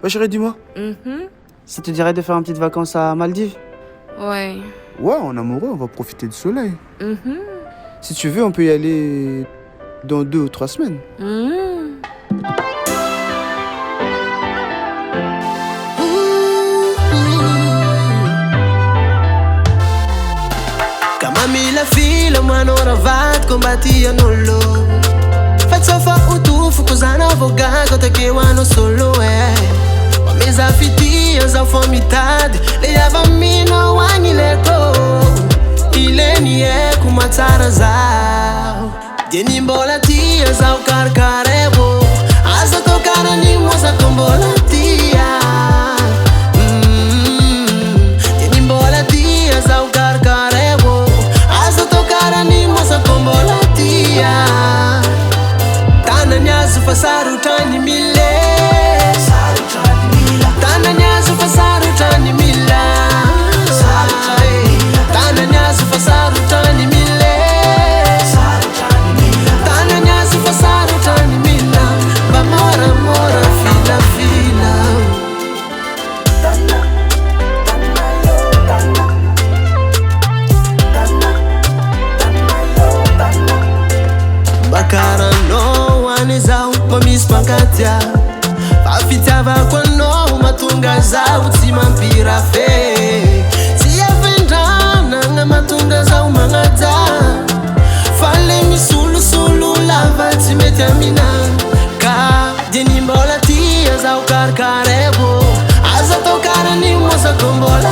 Ouais chérie, dis-moi. Ça te dirait de faire une petite vacances à Maldives? Ouais. Ouais, en amoureux, on va profiter du soleil. Si tu veux, on peut y aller dans 2 ou 3 semaines. Kama mila fila mwana ravat kombatia nolo. Fatsofa utufu kuzana vogago takewa no solo Wameza fitia za fomitade le yava mino wangileko. Ile niye kumatara zao Denimbola tia za ukarkarebo. Asa tokana ni moza kombola tia. Denimbola tia za ukarkarebo. Asa tokana ni moza kombola tia. Tana nyazu fasaru tani mile. Tana nyazu fasaru tani mila. Tana nyazu fasaru tani mile. Tana nyazu fasaru tani mila. Bamora mora fila fila. Bakara no one is out mamis pankatia. Afitava kwa no matunga za utima mpira fe. Siya vendana nga matunga za umangata. Fale mi sulu sulu lava timetamina. Ka denimbola tia za ukarkarebo. Aza tokara ni moza kombola